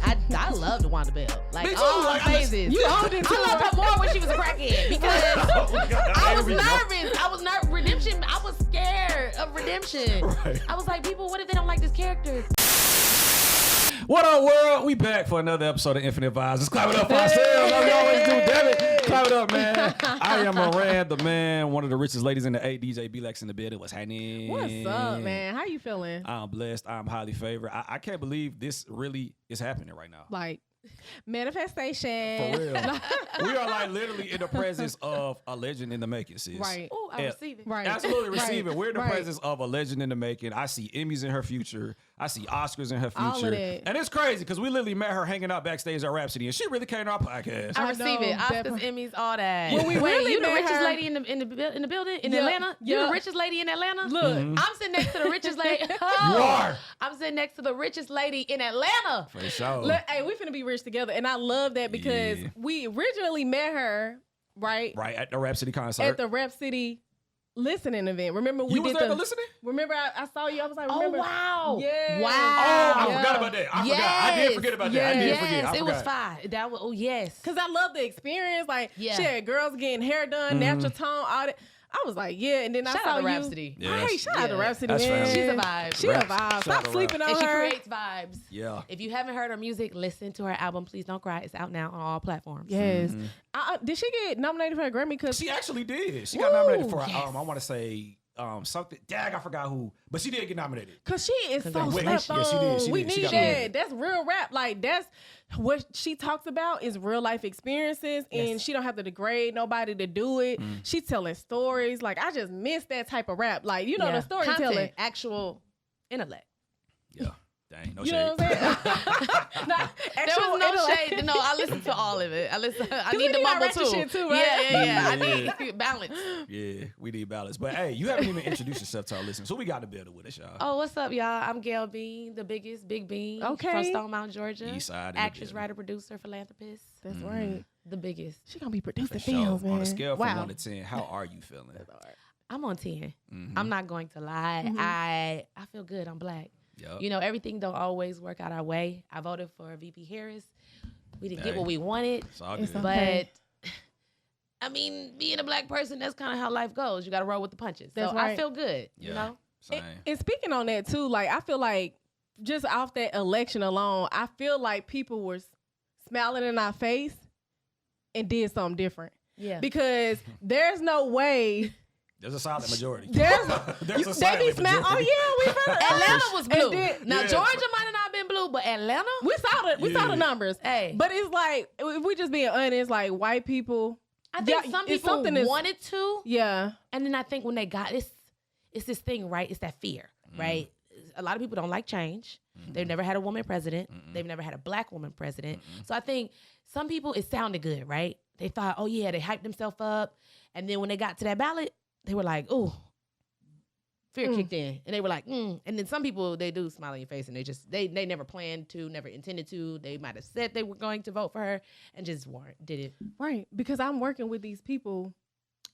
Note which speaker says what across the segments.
Speaker 1: I loved Wanda Bell. Like,
Speaker 2: Me too.
Speaker 1: all
Speaker 2: Like,
Speaker 1: phases.
Speaker 3: You owned it too.
Speaker 1: I loved her more when she was a crackhead because I was nervous. I was nervous. Redemption. I was scared of redemption.
Speaker 2: Right.
Speaker 1: I was like, people, what if they don't like this character?
Speaker 2: What up, world? We back for another episode of Infinite Vibes. Let's clap it up for ourselves like we always do. Damn it. Clap it up, man. I am Moran, the man, one of the richest ladies in the A. DJ B-Lex in the building. What's happening?
Speaker 3: What's up, man? How you feeling?
Speaker 2: I'm blessed. I'm highly favored. I can't believe this really is happening right now.
Speaker 3: Like, manifestation.
Speaker 2: For real. We are like literally in the presence of a legend in the making, sis.
Speaker 3: Right.
Speaker 1: Oh, I receive it.
Speaker 3: Right.
Speaker 2: Absolutely receive it. We're in the
Speaker 3: Right.
Speaker 2: presence of a legend in the making. I see Emmys in her future. I see Oscars in her
Speaker 3: All of
Speaker 2: future.
Speaker 3: that.
Speaker 2: And it's crazy because we literally met her hanging out backstage at Rhapsody and she really came to our podcast.
Speaker 1: I
Speaker 3: I
Speaker 1: receive
Speaker 3: know,
Speaker 1: it. Oscars,
Speaker 3: that-
Speaker 1: Emmys, all that.
Speaker 3: Well, we
Speaker 1: Wait,
Speaker 3: really
Speaker 1: you the
Speaker 3: met
Speaker 1: richest
Speaker 3: her-
Speaker 1: lady in the building in
Speaker 3: Yeah,
Speaker 1: Atlanta? You
Speaker 3: yeah.
Speaker 1: the richest lady in Atlanta?
Speaker 3: Look,
Speaker 1: I'm sitting next to the richest lady.
Speaker 2: You are.
Speaker 1: I'm sitting next to the richest lady in Atlanta.
Speaker 2: For sure.
Speaker 3: look, hey, we finna be rich together. And I love that because
Speaker 2: Yeah.
Speaker 3: we originally met her, right?
Speaker 2: Right at the Rhapsody concert.
Speaker 3: At the Rep City listening event. Remember we
Speaker 2: you was
Speaker 3: did
Speaker 2: there
Speaker 3: the
Speaker 2: to listening?
Speaker 3: Remember I saw you, I was like,
Speaker 1: Oh,
Speaker 3: remember?
Speaker 1: wow.
Speaker 3: Yeah.
Speaker 2: Oh,
Speaker 1: Wow.
Speaker 2: I
Speaker 3: Yeah.
Speaker 2: forgot about that. I
Speaker 1: Yes.
Speaker 2: forgot. I did forget about that. I did
Speaker 3: Yes.
Speaker 2: forget. I
Speaker 1: Yes, it was
Speaker 2: forgot.
Speaker 1: fine. That was, oh, yes.
Speaker 3: Cause I love the experience. Like,
Speaker 1: Yeah.
Speaker 3: she had girls getting hair done, natural tone, all that. I was like, yeah. And then I
Speaker 1: Shout
Speaker 3: saw
Speaker 1: out to
Speaker 3: you.
Speaker 1: Rhapsody.
Speaker 2: Yeah,
Speaker 3: Right,
Speaker 2: that's-
Speaker 3: shout out to
Speaker 1: yeah.
Speaker 3: Rhapsody,
Speaker 2: That's
Speaker 3: man.
Speaker 2: family.
Speaker 1: She's a vibe.
Speaker 3: She a
Speaker 2: Raps.
Speaker 3: vibe.
Speaker 2: Shout out
Speaker 3: Stop
Speaker 2: to
Speaker 3: sleeping on
Speaker 1: And she
Speaker 3: her.
Speaker 1: creates vibes.
Speaker 2: Yeah.
Speaker 1: If you haven't heard her music, listen to her album, Please Don't Cry. It's out now on all platforms.
Speaker 3: Yes. Did she get nominated for a Grammy? Cause
Speaker 2: She actually did. She got nominated for,
Speaker 1: yes.
Speaker 2: I want to say, something. Dag, I forgot who. But she did get nominated.
Speaker 3: Cause she is so
Speaker 1: Congratulations.
Speaker 3: slept on.
Speaker 2: Yeah, she did. She
Speaker 3: We
Speaker 2: did. She
Speaker 3: need
Speaker 2: got
Speaker 3: that.
Speaker 2: nominated.
Speaker 3: That's real rap. Like that's what she talks about is real life experiences, and
Speaker 1: Yes.
Speaker 3: she don't have to degrade nobody to do it. She's telling stories. Like I just miss that type of rap. Like you know
Speaker 1: Yeah.
Speaker 3: the storytelling.
Speaker 1: Content, actual intellect.
Speaker 2: Yeah. Dang, no
Speaker 3: You
Speaker 2: shade.
Speaker 3: know what I'm saying? Nah,
Speaker 1: There
Speaker 3: actual
Speaker 1: was no
Speaker 3: intellect.
Speaker 1: shade. No, I listened to all of it. I
Speaker 3: we
Speaker 1: need the
Speaker 3: need our
Speaker 1: mumble
Speaker 3: ratchet
Speaker 1: too.
Speaker 3: shit too, right?
Speaker 1: Yeah. I need balance.
Speaker 2: Yeah, we need balance. But hey, you haven't even introduced yourself to our listeners. So we got to build it with us, y'all.
Speaker 1: Oh, what's up, y'all? I'm Gail Bean, the biggest Big Bean
Speaker 3: Okay.
Speaker 1: from Stone Mountain, Georgia.
Speaker 2: East side in the
Speaker 1: Actress,
Speaker 2: building.
Speaker 1: writer, producer, philanthropist.
Speaker 3: That's right.
Speaker 1: The biggest.
Speaker 3: She gonna be producing
Speaker 2: For sure.
Speaker 3: films, man.
Speaker 2: On a scale from
Speaker 3: wow.
Speaker 2: 1 to 10, how are you feeling?
Speaker 1: I'm on 10.
Speaker 2: Mhm.
Speaker 1: I'm not going to lie. I feel good. I'm black.
Speaker 2: Yup.
Speaker 1: You know, everything don't always work out our way. I voted for VP Harris. We didn't
Speaker 2: Hey.
Speaker 1: get what we wanted.
Speaker 2: It's all
Speaker 3: It's
Speaker 2: good.
Speaker 3: okay.
Speaker 1: But I mean, being a black person, that's kind of how life goes. You got to roll with the punches.
Speaker 3: That's
Speaker 1: so
Speaker 3: right.
Speaker 1: I feel good.
Speaker 2: Yeah.
Speaker 1: You know,
Speaker 2: Same.
Speaker 3: And speaking on that too, like I feel like just off that election alone, I feel like people were smiling in our face and did something different.
Speaker 1: yeah.
Speaker 3: Because there's no way
Speaker 2: There's a silent majority.
Speaker 3: there's
Speaker 2: There's a
Speaker 3: they be
Speaker 2: silent
Speaker 3: smiling. Oh
Speaker 2: majority.
Speaker 3: yeah, we heard
Speaker 1: Atlanta was blue.
Speaker 3: then-
Speaker 1: Now
Speaker 2: Yeah.
Speaker 1: Georgia might have not been blue, but Atlanta.
Speaker 3: we saw
Speaker 2: Yeah.
Speaker 3: the numbers.
Speaker 1: Hey,
Speaker 3: But it's like if we just being honest, like white people.
Speaker 1: I think
Speaker 3: yeah,
Speaker 1: some
Speaker 3: it's
Speaker 1: people
Speaker 3: something that's-
Speaker 1: wanted to,
Speaker 3: Yeah.
Speaker 1: and then I think when they got it's this thing, right? It's that fear, right? A lot of people don't like change. They've never had a woman president. They've never had a black woman president. So I think some people, it sounded good, right? They thought, oh yeah, they hyped themselves up. And then when they got to that ballot, they were like, oh, fear kicked in. And they were like, And then some people, they do smile in your face and they never planned to, never intended to. They might have said they were going to vote for her and just did it.
Speaker 3: Right. Because I'm working with these people.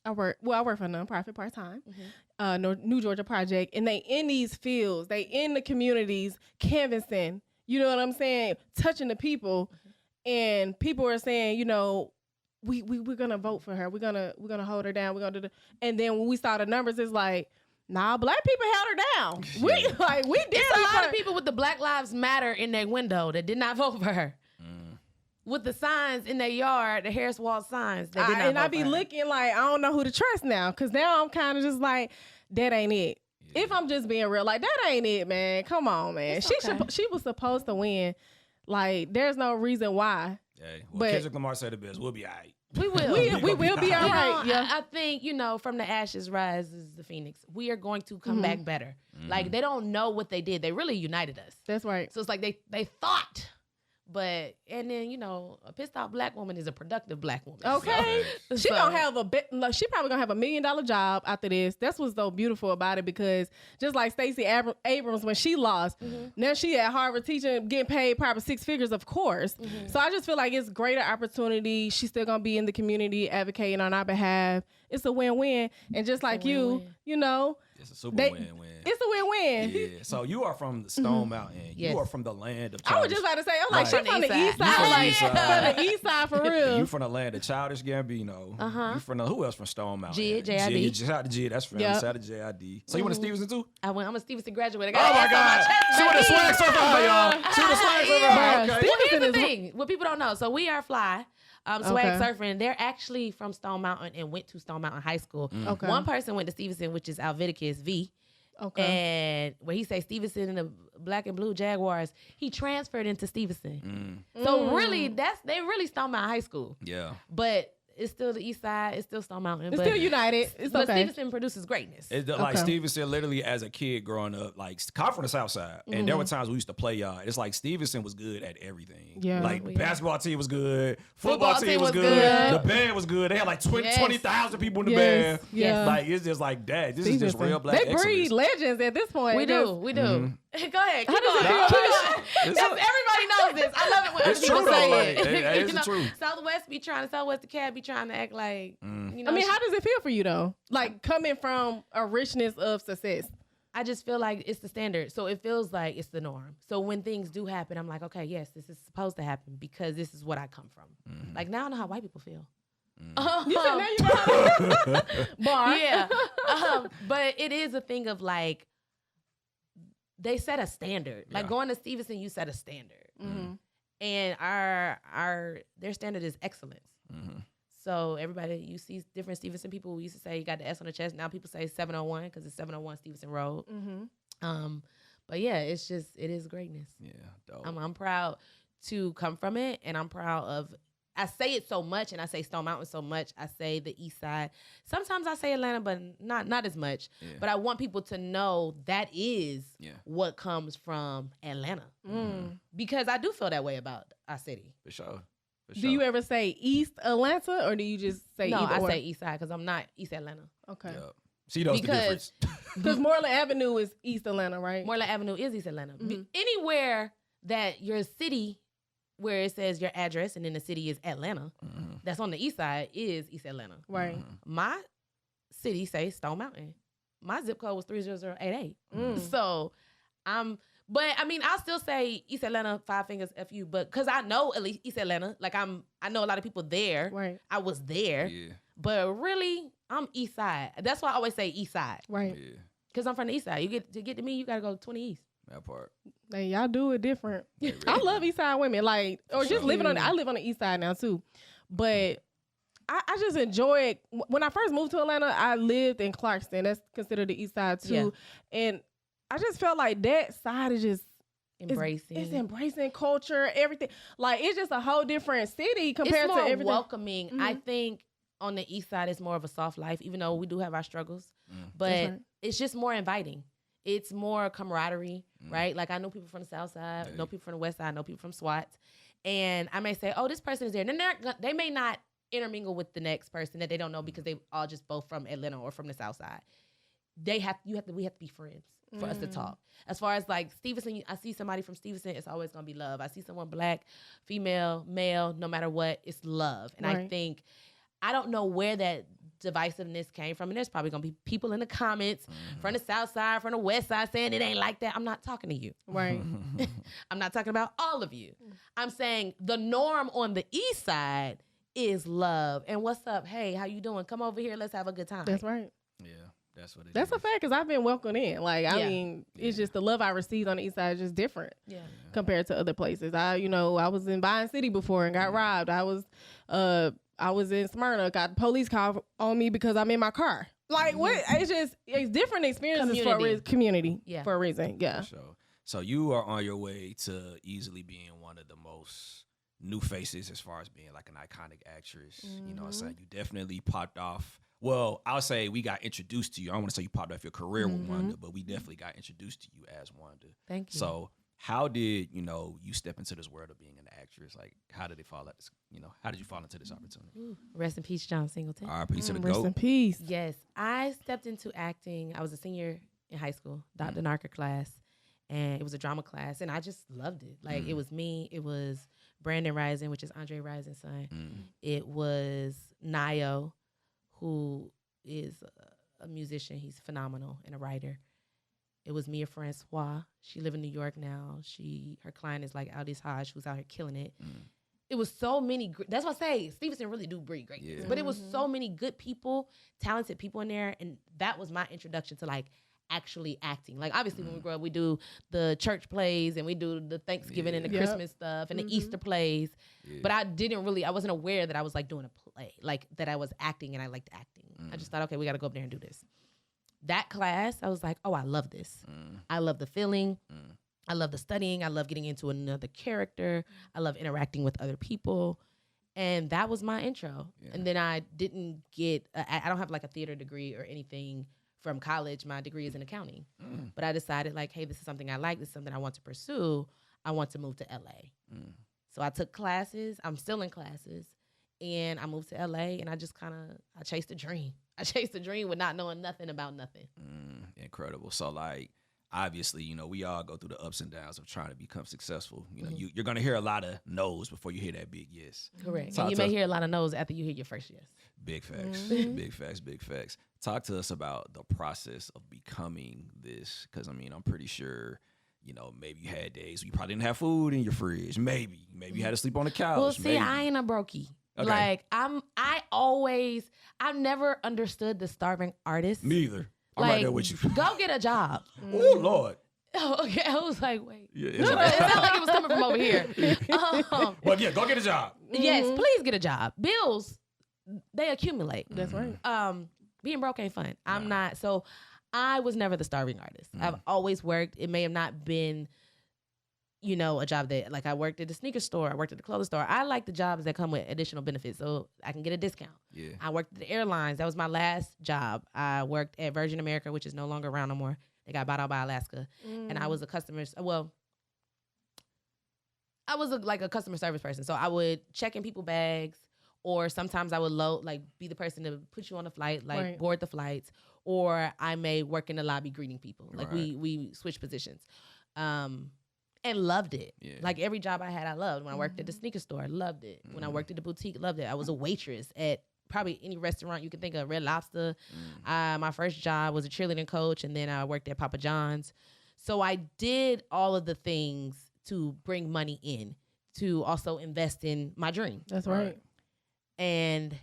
Speaker 3: I work for a nonprofit part-time, New Georgia Project, and they in these fields, they in the communities, canvassing, you know what I'm saying, touching the people, and people are saying, you know, we're gonna vote for her, we're gonna hold her down, we're gonna do the, and then when we saw the numbers, it's like, nah, black people held her down. We did
Speaker 1: There's a
Speaker 3: something
Speaker 1: lot
Speaker 3: for-
Speaker 1: of people with the Black Lives Matter in their window that did not vote for her. With the signs in their yard, the Harris Wall signs, that did not
Speaker 3: and
Speaker 1: vote
Speaker 3: I be
Speaker 1: for her.
Speaker 3: looking like I don't know who to trust now, because now I'm kind of just like, that ain't it.
Speaker 2: Yeah.
Speaker 3: If I'm just being real, like that ain't it, man. Come on, man.
Speaker 1: It's
Speaker 3: She
Speaker 1: okay.
Speaker 3: she was supposed to win. Like there's no reason why.
Speaker 2: Hey, well,
Speaker 3: But-
Speaker 2: Kendrick Lamar said the best. We'll be all right.
Speaker 1: We will.
Speaker 3: We will be all
Speaker 1: You
Speaker 3: right.
Speaker 1: know,
Speaker 3: Yeah.
Speaker 1: I think, from the ashes rises the phoenix. We are going to come back better. Like, they don't know what they did. They really united us.
Speaker 3: That's right.
Speaker 1: So it's like they thought, and then, a pissed off black woman is a productive black woman.
Speaker 3: Okay.
Speaker 1: So-
Speaker 3: She
Speaker 1: so-
Speaker 3: gonna have she probably gonna have $1 million job after this. That's what's so beautiful about it, because just like Stacey Abrams when she lost, now she at Harvard teaching, getting paid probably 6 figures, of course. So I just feel like it's greater opportunity. She's still gonna be in the community advocating on our behalf. It's a win-win. And just like you,
Speaker 1: win-win.
Speaker 3: you know,
Speaker 2: It's a super win-win.
Speaker 3: It's a win-win.
Speaker 2: Yeah. So you are from Stone Mountain.
Speaker 1: Yes.
Speaker 2: You are from the land of
Speaker 3: I
Speaker 2: childish.
Speaker 3: was just about to say, I'm like,
Speaker 2: Right.
Speaker 3: she's from the east
Speaker 2: You
Speaker 3: side.
Speaker 2: from the
Speaker 3: Like,
Speaker 2: east side.
Speaker 3: from the east side for real.
Speaker 2: You from the land of Childish Gambino. You from who else from Stone Mountain?
Speaker 1: JID.
Speaker 2: Shout out to Jid. That's family.
Speaker 3: Yep.
Speaker 2: Shout out to JID. So you went to Stevenson too?
Speaker 1: I'm a Stevenson graduate.
Speaker 2: Oh my God. She went to swag surfer high, y'all. She went to swag surfer high. Okay.
Speaker 3: Bruh,
Speaker 1: Well, here's
Speaker 3: Stevenson
Speaker 1: the
Speaker 3: is-
Speaker 1: thing. What people don't know. So we are fly. Swag
Speaker 3: Okay.
Speaker 1: surfing. They're actually from Stone Mountain and went to Stone Mountain High School.
Speaker 3: Okay.
Speaker 1: One person went to Stevenson, which is Alviticus V.
Speaker 3: Okay.
Speaker 1: And where he say Stevenson and the Black and Blue Jaguars, he transferred into Stevenson. So really, they really Stone Mountain High School.
Speaker 2: Yeah.
Speaker 1: But it's still the East Side. It's still Stone Mountain.
Speaker 3: It's
Speaker 1: but,
Speaker 3: still united. It's
Speaker 1: but
Speaker 3: okay.
Speaker 1: Stevenson produces greatness.
Speaker 2: It's like
Speaker 3: Okay.
Speaker 2: Stevenson, literally as a kid growing up, like come from the South Side, and there were times we used to play y'all. It's like Stevenson was good at everything.
Speaker 3: Yeah.
Speaker 2: like
Speaker 1: Yeah.
Speaker 2: basketball team was good, football team was good,
Speaker 3: good.
Speaker 2: the band was good. They had like 20,000 people in the
Speaker 3: Yes.
Speaker 2: band.
Speaker 3: Yeah.
Speaker 2: Like it's just like that. This is just
Speaker 3: Stevenson.
Speaker 2: real black
Speaker 3: They breed
Speaker 2: excellence.
Speaker 3: legends at this point.
Speaker 1: We do. We do. Go ahead. Keep
Speaker 3: How does
Speaker 1: going.
Speaker 3: it feel?
Speaker 1: Keep going.
Speaker 2: It's-
Speaker 1: Everybody knows this. I love it when
Speaker 2: It's
Speaker 1: other people
Speaker 2: true, though.
Speaker 1: say
Speaker 2: Like,
Speaker 1: it.
Speaker 2: it is
Speaker 1: You
Speaker 2: the truth.
Speaker 1: Southwest the cat be trying to act like, you know.
Speaker 3: I mean, how does it feel for you though? Like coming from a richness of success.
Speaker 1: I just feel like it's the standard. So it feels like it's the norm. So when things do happen, I'm like, okay, yes, this is supposed to happen because this is what I come from. Like now I know how white people feel.
Speaker 3: You said now you know. Bar.
Speaker 1: Yeah. But it is a thing of like, they set a standard. Like
Speaker 2: Yeah.
Speaker 1: going to Stevenson, you set a standard. And their standard is excellence. So everybody, you see different Stevenson people. We used to say you got the S on the chest. Now people say 701 because it's 701 Stevenson Road. But yeah, it is greatness.
Speaker 2: Yeah, dope.
Speaker 1: I'm proud to come from it, and I'm proud of. I say it so much, and I say Stone Mountain so much. I say the East Side. Sometimes I say Atlanta, but not as much.
Speaker 2: Yeah.
Speaker 1: But I want people to know that is
Speaker 2: Yeah.
Speaker 1: what comes from Atlanta, because I do feel that way about our city.
Speaker 2: For sure. For
Speaker 3: Do
Speaker 2: sure.
Speaker 3: you ever say East Atlanta or do you just say
Speaker 1: No,
Speaker 3: either
Speaker 1: I
Speaker 3: or?
Speaker 1: say East Side because I'm not East Atlanta.
Speaker 3: Okay.
Speaker 2: Yep. See those the
Speaker 1: Because-
Speaker 2: difference.
Speaker 3: Because Moreland Avenue is East Atlanta, right?
Speaker 1: Moreland Avenue is East Atlanta. Anywhere that your city, where it says your address and then the city is Atlanta, that's on the East Side is East Atlanta.
Speaker 3: Right.
Speaker 1: My city say Stone Mountain. My zip code was 30088. So but I mean, I'll still say East Atlanta, Five Fingers, FU, but because I know at least East Atlanta, like I know a lot of people there.
Speaker 3: Right.
Speaker 1: I was there,
Speaker 2: Yeah.
Speaker 1: but really, I'm East Side. That's why I always say East Side,
Speaker 3: Right.
Speaker 2: Yeah.
Speaker 1: because I'm from the East Side. You get to me, you gotta go 20 East.
Speaker 2: That part.
Speaker 3: Hey, y'all do it different.
Speaker 2: really
Speaker 3: I love East Side women, like, or
Speaker 2: For
Speaker 3: just
Speaker 2: sure.
Speaker 3: living on. I live on the East Side now too, but I just enjoy it. When I first moved to Atlanta, I lived in Clarkston. That's considered the East Side too, and I just felt like that side is just
Speaker 1: Embracing.
Speaker 3: It's embracing culture, everything. Like it's just a whole different city compared
Speaker 1: It's more
Speaker 3: to everything.
Speaker 1: welcoming. I think on the East Side, it's more of a soft life, even though we do have our struggles. But
Speaker 3: That's right.
Speaker 1: it's just more inviting. It's more camaraderie, right? Like I know people from the South Side, know people from the West Side, know people from SWAT, and I may say, "Oh, this person is there." And then they may not intermingle with the next person that they don't know because they all just both from Atlanta or from the South Side. We have to be friends for us to talk. As far as like Stevenson, I see somebody from Stevenson, it's always gonna be love. I see someone black, female, male, no matter what, it's love. And I
Speaker 3: Right.
Speaker 1: think, I don't know where that divisiveness came from. And there's probably gonna be people in the comments from the South Side, from the West Side saying it ain't like that. I'm not talking to you.
Speaker 3: Right.
Speaker 1: I'm not talking about all of you. I'm saying the norm on the East Side is love. And what's up? Hey, how you doing? Come over here. Let's have a good time.
Speaker 3: That's right.
Speaker 2: Yeah. That's what it is.
Speaker 3: That's a fact because I've been welcomed in. Like I
Speaker 1: Yeah.
Speaker 3: mean, it's just the love I received on the East Side is just different
Speaker 1: Yeah.
Speaker 3: compared to other places. I was in Vine City before and got robbed. I was in Smyrna, got the police call on me because I'm in my car. Like what? It's different experiences for a community
Speaker 1: Yeah.
Speaker 3: for a reason. Yeah.
Speaker 2: For sure. So you are on your way to easily being one of the most new faces as far as being like an iconic actress. You know what I'm saying? You definitely popped off. Well, I'll say we got introduced to you. I don't want to say you popped off your career with Wanda, but we definitely got introduced to you as Wanda.
Speaker 1: Thank you.
Speaker 2: So how did, you step into this world of being an actress? Like, how did it fall at this, how did you fall into this opportunity?
Speaker 1: Rest in peace, John Singleton.
Speaker 2: RIP to the
Speaker 3: Rest in
Speaker 2: GOAT.
Speaker 3: peace.
Speaker 1: Yes, I stepped into acting. I was a senior in high school, Dr. Narca class, and it was a drama class, and I just loved it. Like, it was me. It was Brandon Rising, which is Andre Rising's son. It was Nayo, who is a musician. He's phenomenal and a writer. It was Mia Francois. She live in New York now. Her client is like Aldis Hodge, who's out here killing it. It was so many. That's what I say. Stevenson really do breed greatness. But it was so many good people, talented people in there, and that was my introduction to like actually acting. Like obviously when we grow up, we do the church plays and we do the Thanksgiving and the Christmas stuff and the Easter plays. But I wasn't aware that I was like doing a play, like that I was acting and I liked acting. I just thought, okay, we got to go up there and do this. That class, I was like, oh, I love this. I love the feeling. I love the studying. I love getting into another character. I love interacting with other people. And that was my intro. And then I didn't I don't have like a theater degree or anything from college. My degree is in accounting. But I decided like, hey, this is something I like. This is something I want to pursue. I want to move to LA. So I took classes. I'm still in classes. And I moved to LA and I just I chased a dream. I chased a dream with not knowing nothing about nothing.
Speaker 2: Incredible. So like, obviously, you know, we all go through the ups and downs of trying to become successful. You know, you're going to hear a lot of no's before you hear that big yes.
Speaker 1: Correct. And you may hear a lot of no's after you hear your first yes.
Speaker 2: Big facts. Big facts. Big facts. Talk to us about the process of becoming this. Because, I mean, I'm pretty sure, you know, maybe you had days where you probably didn't have food in your fridge. Maybe you had to sleep on the couch.
Speaker 1: Well, see, I ain't a brokey. Okay. Like, I've never understood the starving artist.
Speaker 2: Me either. I'm right there with you.
Speaker 1: Go get a job.
Speaker 2: Oh, Lord.
Speaker 1: Oh, okay. I was like, wait. Yeah, it sounded like it was coming from over here.
Speaker 2: Well, yeah, go get a job.
Speaker 1: Yes, please get a job. Bills, they accumulate.
Speaker 3: That's right.
Speaker 1: Being broke ain't fun. I'm not. So I was never the starving artist. I've always worked. It may have not been, you know, a job that, like, I worked at the sneaker store. I worked at the clothing store. I like the jobs that come with additional benefits so I can get a discount. Yeah. I worked at the airlines. That was my last job. I worked at Virgin America, which is no longer around no more. They got bought out by Alaska. And I was a customer, like a customer service person. So I would check in people's bags, or sometimes I would be the person to put you on the flight, board the flights, or I may work in the lobby greeting people. Like we switch positions. And loved it. Yeah. Like every job I had, I loved. When I worked at the sneaker store, I loved it. When I worked at the boutique, loved it. I was a waitress at probably any restaurant you can think of, Red Lobster. My first job was a cheerleading coach, and then I worked at Papa John's. So I did all of the things to bring money in, to also invest in my dream.
Speaker 3: That's right.
Speaker 1: And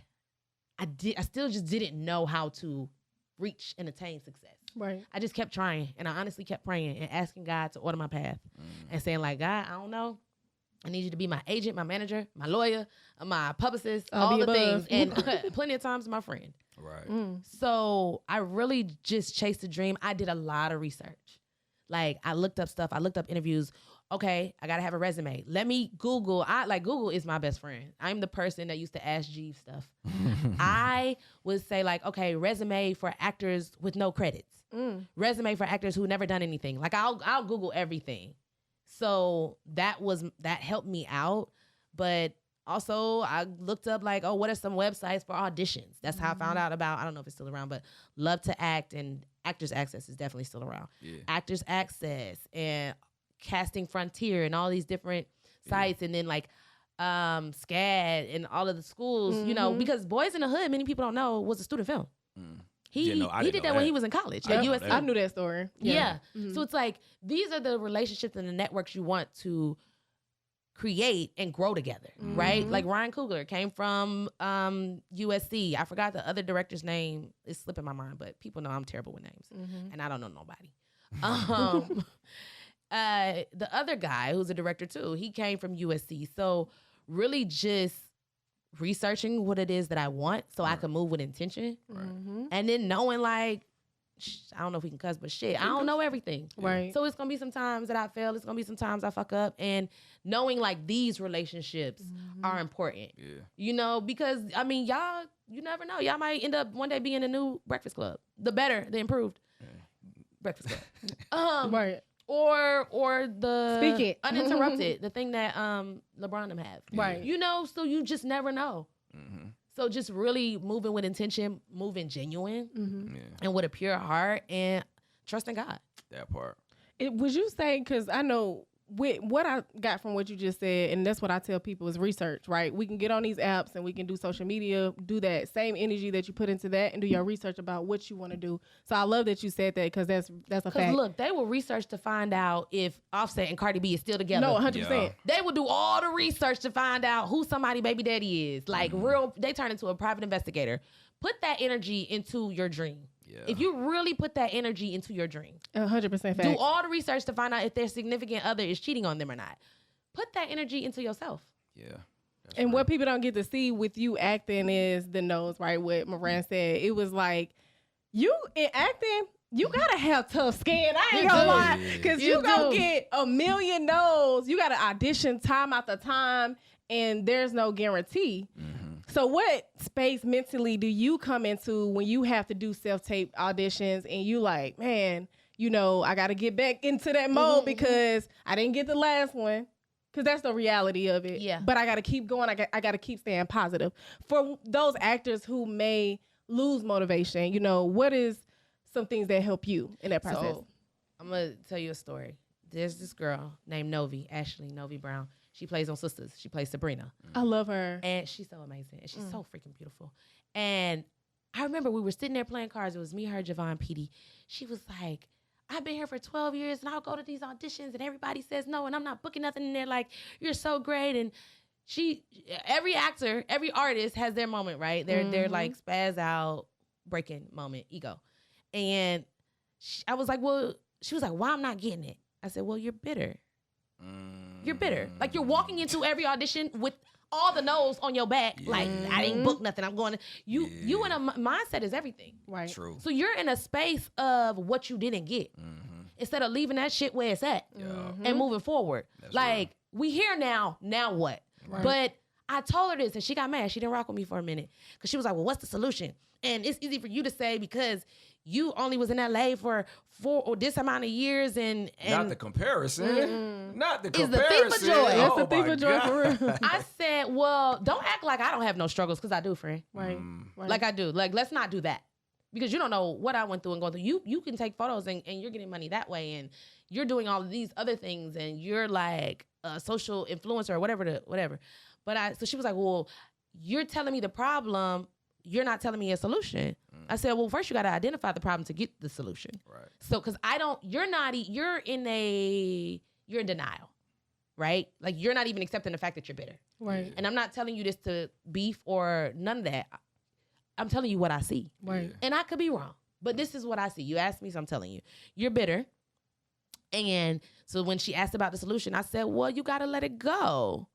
Speaker 1: I still just didn't know how to reach and attain success.
Speaker 3: Right.
Speaker 1: I just kept trying, and I honestly kept praying and asking God to order my path and saying, like, God, I don't know. I need you to be my agent, my manager, my lawyer, my publicist, all the things. And plenty of times my friend.
Speaker 2: Right.
Speaker 1: So I really just chased a dream. I did a lot of research. Like, I looked up stuff. I looked up interviews. Okay, I got to have a resume. Let me Google. Google is my best friend. I'm the person that used to ask Jeeves stuff. I would say, like, okay, resume for actors with no credits. Resume for actors who never done anything. Like, I'll Google everything. So that helped me out. But also I looked up, like, what are some websites for auditions? That's how I found out about, I don't know if it's still around, but Love to Act and Actors Access is definitely still around. Yeah. Actors Access and Casting Frontier and all these different sites. And then like SCAD and all of the schools, you know, because Boys in the Hood, many people don't know, was a student film. He did that when he was in college at USC.
Speaker 3: I knew that story.
Speaker 1: Yeah. So it's like, these are the relationships and the networks you want to create and grow together, right? Like Ryan Coogler came from USC. I forgot the other director's name. It's slipping my mind, but people know I'm terrible with names. And I don't know nobody. The other guy who's a director too, he came from USC. So really just researching what it is that I want so I can move with intention. And then knowing, like, I don't know if we can cuss, but shit, I don't know everything.
Speaker 3: Right.
Speaker 1: So it's going to be some times that I fail. It's going to be some times I fuck up. And knowing, like, these relationships are important. Yeah. You know, because, I mean, y'all, you never know. Y'all might end up one day being a new Breakfast Club. The improved Breakfast Club.
Speaker 3: Right.
Speaker 1: Or the
Speaker 3: Speak It.
Speaker 1: Uninterrupted, the thing that LeBron them have.
Speaker 3: Right.
Speaker 1: You know, so you just never know. So just really moving with intention, moving genuine, and with a pure heart, and trusting God.
Speaker 2: That part.
Speaker 3: Would you say, because I know with what I got from what you just said, and that's what I tell people is research, right? We can get on these apps and we can do social media, do that same energy that you put into that and do your research about what you want to do. So I love that you said that because that's a fact.
Speaker 1: Look, they will research to find out if Offset and Cardi B is still together.
Speaker 3: No, 100%.
Speaker 2: Yeah.
Speaker 1: They will do all the research to find out who somebody baby daddy is. Like they turn into a private investigator. Put that energy into your dream. Yeah. If you really put that energy into your dream,
Speaker 3: 100% fact.
Speaker 1: Do all the research to find out if their significant other is cheating on them or not. Put that energy into yourself.
Speaker 2: Yeah.
Speaker 3: And what people don't get to see with you acting is the nose, right? What Moran said. It was like, you in acting, you gotta have tough skin. I ain't gonna lie. Because you gonna get a million no's. You gotta audition time after time, and there's no guarantee. So what space mentally do you come into when you have to do self-tape auditions and you like, man, you know, I got to get back into that mode because I didn't get the last one, because that's the reality of it.
Speaker 1: Yeah.
Speaker 3: But I got to keep going. I got to keep staying positive. For those actors who may lose motivation, you know, what is some things that help you in that process?
Speaker 1: So, I'm going to tell you a story. There's this girl named Ashley Novi Brown. She plays on Sisters. She plays Sabrina.
Speaker 3: I love her.
Speaker 1: And she's so amazing. And she's so freaking beautiful. And I remember we were sitting there playing cards. It was me, her, Javon, Petey. She was like, I've been here for 12 years, and I'll go to these auditions, and everybody says no, and I'm not booking nothing. And they're like, you're so great. And every actor, every artist has their moment, right? They're like spaz out, breaking moment, ego. And I was like, well, she was like, why I'm not getting it? I said, well, you're bitter. You're bitter. Like, you're walking into every audition with all the no's on your back. Like, I didn't book nothing. I'm going to... You in a mindset is everything.
Speaker 3: Right.
Speaker 2: True.
Speaker 1: So you're in a space of what you didn't get. Instead of leaving that shit where it's at and moving forward. That's like, we here now. Now what? Right. But I told her this, and she got mad. She didn't rock with me for a minute. Because she was like, well, what's the solution? And it's easy for you to say because you only was in LA for 4 or this amount of years, and
Speaker 2: not the comparison. Not the comparison.
Speaker 1: It's the thief of joy.
Speaker 3: That's the thief of joy for real.
Speaker 1: I said, well, don't act like I don't have no struggles, because I do, friend.
Speaker 3: Right.
Speaker 1: Like I do. Like, let's not do that. Because you don't know what I went through and going through. You can take photos and you're getting money that way, and you're doing all of these other things, and you're like a social influencer or whatever. But so she was like, well, you're telling me the problem, you're not telling me a solution. I said, well, first you got to identify the problem to get the solution. Right. So, because you're in denial, right? Like, you're not even accepting the fact that you're bitter.
Speaker 3: Right.
Speaker 1: And I'm not telling you this to beef or none of that. I'm telling you what I see.
Speaker 3: Right.
Speaker 1: And I could be wrong, but this is what I see. You asked me, so I'm telling you. You're bitter. And so when she asked about the solution, I said, well, you got to let it go.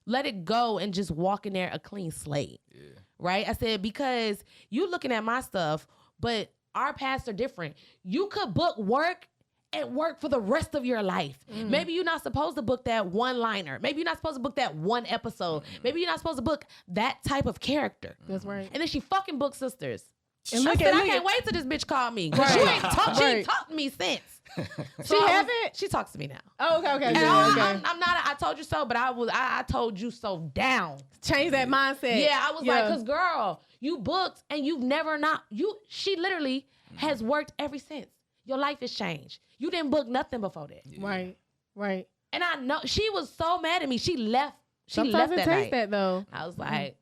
Speaker 1: Let it go and just walk in there a clean slate. Yeah. Right? I said, because you looking at my stuff, but our paths are different. You could book work and work for the rest of your life. Maybe you're not supposed to book that one-liner. Maybe you're not supposed to book that one episode. Maybe you're not supposed to book that type of character.
Speaker 3: That's right.
Speaker 1: And then she fucking booked Sisters.
Speaker 3: And
Speaker 1: I can't wait till this bitch called me. Right. She ain't talked to me since.
Speaker 3: So she haven't?
Speaker 1: She talks to me now.
Speaker 3: Oh, okay.
Speaker 1: And
Speaker 3: Okay.
Speaker 1: I'm not I told you so, but I told you so down.
Speaker 3: Change that mindset.
Speaker 1: Yeah, I was like, because girl, you booked and you've never she literally has worked ever since. Your life has changed. You didn't book nothing before that.
Speaker 3: Yeah. Right.
Speaker 1: And I know she was so mad at me. She left.
Speaker 3: Sometimes it
Speaker 1: that
Speaker 3: takes
Speaker 1: night.
Speaker 3: that though.
Speaker 1: I was like,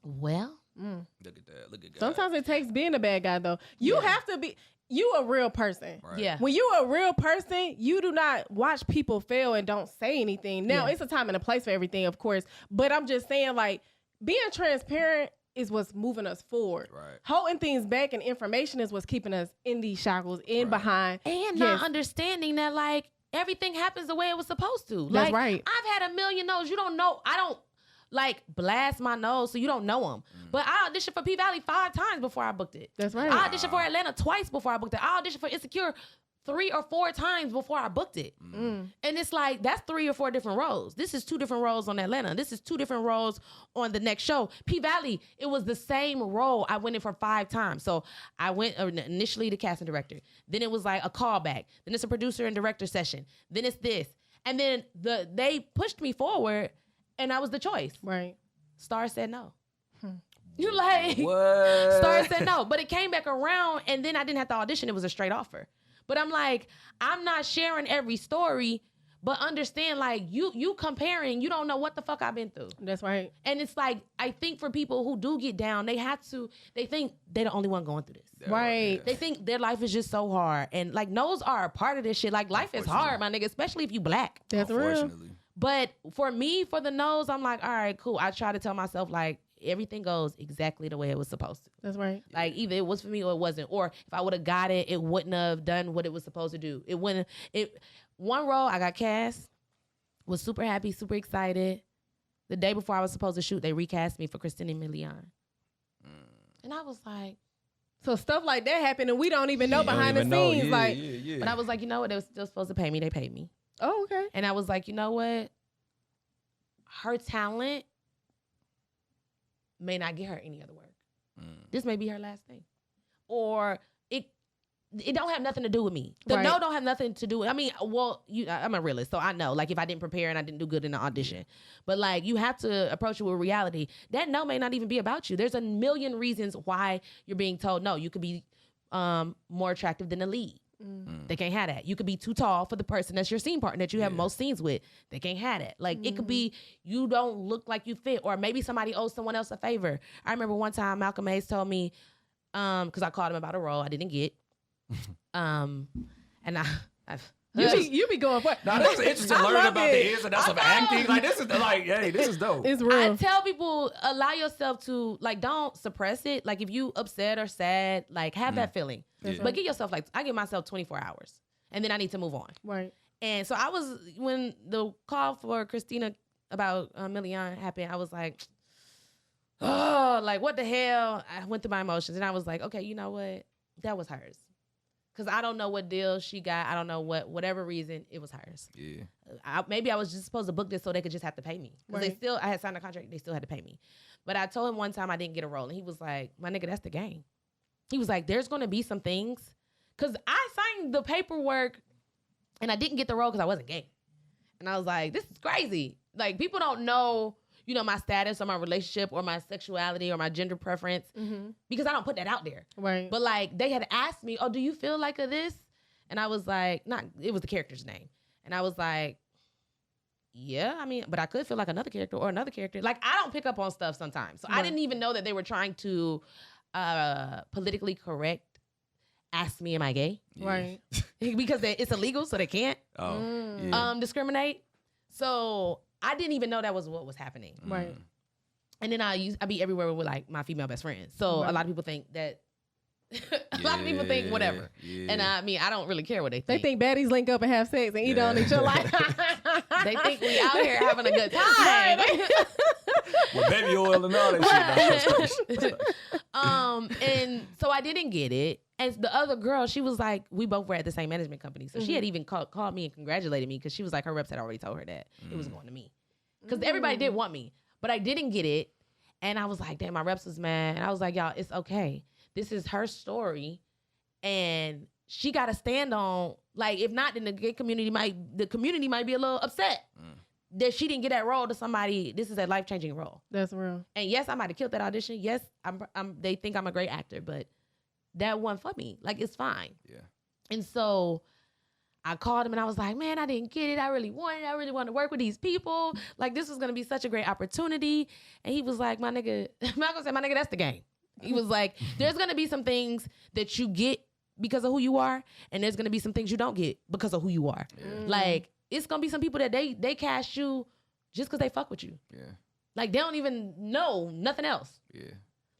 Speaker 1: well.
Speaker 2: Look at that.
Speaker 3: Sometimes it takes being a bad guy though. You have to be. You a real person.
Speaker 2: Right.
Speaker 1: Yeah.
Speaker 3: When you a real person, you do not watch people fail and don't say anything. Now, it's a time and a place for everything, of course. But I'm just saying, like, being transparent is what's moving us forward.
Speaker 2: Right.
Speaker 3: Holding things back and information is what's keeping us in these shackles, behind.
Speaker 1: And not understanding that, like, everything happens the way it was supposed to.
Speaker 3: That's
Speaker 1: like,
Speaker 3: right.
Speaker 1: I've had a million no's. You don't know. I don't, like, blast my nose so you don't know them. But I auditioned for P-Valley 5 times before I booked it.
Speaker 3: That's right.
Speaker 1: I auditioned for Atlanta twice before I booked it. I auditioned for Insecure 3 or 4 times before I booked it. And it's like, that's 3 or 4 different roles. This is 2 different roles on Atlanta. This is 2 different roles on the next show. P-Valley, it was the same role. I went in for 5 times. So I went initially the casting director. Then it was like a callback. Then it's a producer and director session. Then it's this. And then they pushed me forward and I was the choice.
Speaker 3: Right.
Speaker 1: Star said no. You like,
Speaker 2: what?
Speaker 1: Star said no. But it came back around and then I didn't have to audition. It was a straight offer. But I'm like, I'm not sharing every story But understand, like, you comparing, you don't know what the fuck I've been through.
Speaker 3: That's right.
Speaker 1: And it's like, I think for people who do get down, they think they're the only one going through this.
Speaker 3: Right.
Speaker 1: They think their life is just so hard. And like, no's are a part of this shit. Like, life is hard, my nigga, especially if you black.
Speaker 3: That's real.
Speaker 1: But for me, for the no's, I'm like, all right, cool. I try to tell myself, like, everything goes exactly the way it was supposed to.
Speaker 3: That's right.
Speaker 1: Like, either it was for me or it wasn't. Or if I would have got it, it wouldn't have done what it was supposed to do. One role I got cast, was super happy, super excited. The day before I was supposed to shoot, they recast me for Christina Milian. And I was like...
Speaker 3: So stuff like that happened and we don't even know behind the scenes.
Speaker 1: But I was like, you know what? They were still supposed to pay me. They paid me.
Speaker 3: Oh, okay.
Speaker 1: And I was like, you know what? Her talent may not get her any other work. This may be her last thing. Or it don't have nothing to do with me. The no don't have nothing to do with, I mean, well, I'm a realist, so I know, like, if I didn't prepare and I didn't do good in the audition. But, like, you have to approach it with reality. That no may not even be about you. There's a million reasons why you're being told no. You could be more attractive than the lead. They can't have that. You could be too tall for the person that's your scene partner that you have most scenes with. They can't have that. Like, it could be you don't look like you fit, or maybe somebody owes someone else a favor. I remember one time Malcolm Hayes told me, because I called him about a role I didn't get. And
Speaker 3: you be going for it.
Speaker 2: Now that's interesting to learn about the ins and outs of acting. Like, this is like, hey, this is dope.
Speaker 3: It's real.
Speaker 1: I tell people, allow yourself to, like, don't suppress it. Like, if you upset or sad, like, have that feeling. But give yourself, like, I give myself 24 hours and then I need to move on.
Speaker 3: Right.
Speaker 1: And so when the call for Christina about Milian happened, I was like, oh, like, what the hell? I went through my emotions and I was like, okay, you know what? That was hers. Because I don't know what deal she got. I don't know whatever reason, it was hers. Yeah. Maybe I was just supposed to book this so they could just have to pay me. Because I had signed a contract, they still had to pay me. But I told him one time I didn't get a role. And he was like, my nigga, that's the game. He was like, there's going to be some things. Because I signed the paperwork and I didn't get the role because I wasn't gay. And I was like, this is crazy. Like, people don't know, you know, my status or my relationship or my sexuality or my gender preference because I don't put that out there.
Speaker 3: Right.
Speaker 1: But, like, they had asked me, oh, do you feel like a this? And I was like, it was the character's name. And I was like, yeah, I mean, but I could feel like another character or another character. Like, I don't pick up on stuff sometimes. So I didn't even know that they were trying to politically correct ask me, am I gay?
Speaker 3: Right.
Speaker 1: Because it's illegal, so they can't discriminate. So I didn't even know that was what was happening.
Speaker 3: Right.
Speaker 1: And then I be everywhere with, like, my female best friends. So a lot of people think that a lot of people think whatever. Yeah. And I mean, I don't really care what they think.
Speaker 3: They think baddies link up and have sex and eat on each other. Like,
Speaker 1: they think we out here having a good time.
Speaker 2: With baby oil and all that shit.
Speaker 1: And so I didn't get it. And the other girl, she was like, we both were at the same management company. So she had even called me and congratulated me because she was like, her reps had already told her that it was going to me. Because everybody did want me, but I didn't get it. And I was like, damn, my reps was mad. And I was like, y'all, it's okay. This is her story. And she got to stand on, like, if not, then the gay community might be a little upset that she didn't get that role to somebody. This is a life-changing role.
Speaker 3: That's real.
Speaker 1: And yes, I might have killed that audition. Yes, they think I'm a great actor, but that wasn't for me. Like, it's fine. Yeah. And so I called him and I was like, man, I didn't get it. I really wanted to work with these people. Like, this was going to be such a great opportunity. And he was like, my nigga, Malcolm said, my nigga, that's the game. He was like, there's going to be some things that you get because of who you are. And there's going to be some things you don't get because of who you are. Yeah. Like, it's going to be some people that they cast you just because they fuck with you. Yeah. Like, they don't even know nothing else. Yeah.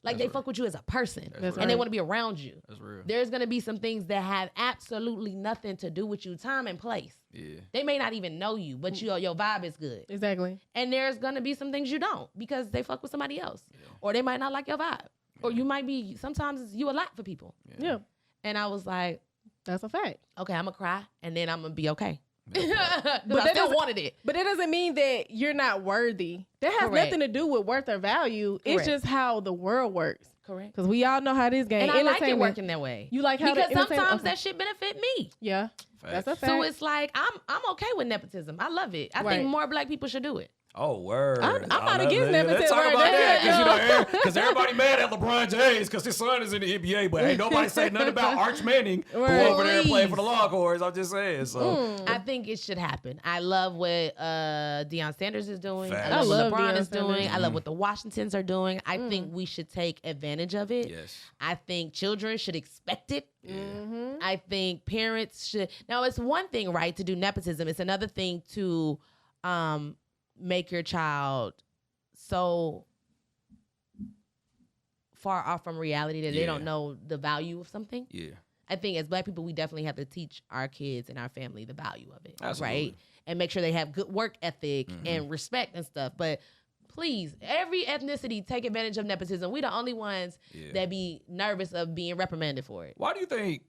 Speaker 1: Like, they fuck with you as a person. And they want to be around you. That's real. There's going to be some things that have absolutely nothing to do with you, time and place. Yeah. They may not even know you, but your vibe is good.
Speaker 3: Exactly.
Speaker 1: And there's going to be some things you don't because they fuck with somebody else. Yeah. Or they might not like your vibe. Yeah. Or you might be, sometimes you a lot for people.
Speaker 3: Yeah.
Speaker 1: And I was like,
Speaker 3: that's a fact.
Speaker 1: Okay, I'm going to cry and then I'm going to be okay. but I still wanted it.
Speaker 3: But it doesn't mean that you're not worthy. That has nothing to do with worth or value. It's just how the world works.
Speaker 1: Correct.
Speaker 3: Because we all know how this game.
Speaker 1: And I like it working that way.
Speaker 3: You like how
Speaker 1: because sometimes that shit benefit me.
Speaker 3: Yeah, that's a fact.
Speaker 1: So it's like I'm okay with nepotism. I love it. I think more black people should do it.
Speaker 2: Oh, word.
Speaker 3: I'm not against nepotism.
Speaker 2: Let's talk
Speaker 3: Word.
Speaker 2: about that.
Speaker 3: Yeah.
Speaker 2: Because everybody mad at LeBron James because his son is in the NBA, but ain't nobody saying nothing about Arch Manning who
Speaker 3: Right.
Speaker 2: over there playing for the
Speaker 1: Please.
Speaker 2: Longhorns. I'm just saying. So
Speaker 1: I think it should happen. I love what Deion Sanders is doing.
Speaker 2: Facts.
Speaker 1: I love
Speaker 3: I
Speaker 1: what
Speaker 3: love
Speaker 1: LeBron
Speaker 3: Deion
Speaker 1: is doing.
Speaker 3: Sanders.
Speaker 1: I love what the Washingtons are doing. I think we should take advantage of it.
Speaker 2: yes.
Speaker 1: I think children should expect it.
Speaker 2: Yeah.
Speaker 1: I think parents should. Now, it's one thing, right, to do nepotism. It's another thing to make your child so far off from reality that they
Speaker 2: Yeah.
Speaker 1: don't know the value of something.
Speaker 2: Yeah.
Speaker 1: I think as Black people, we definitely have to teach our kids and our family the value of it,
Speaker 2: Absolutely.
Speaker 1: right? And make sure they have good work ethic and respect and stuff. But please, every ethnicity take advantage of nepotism. We the only ones that be nervous of being reprimanded for it.
Speaker 2: Why do you think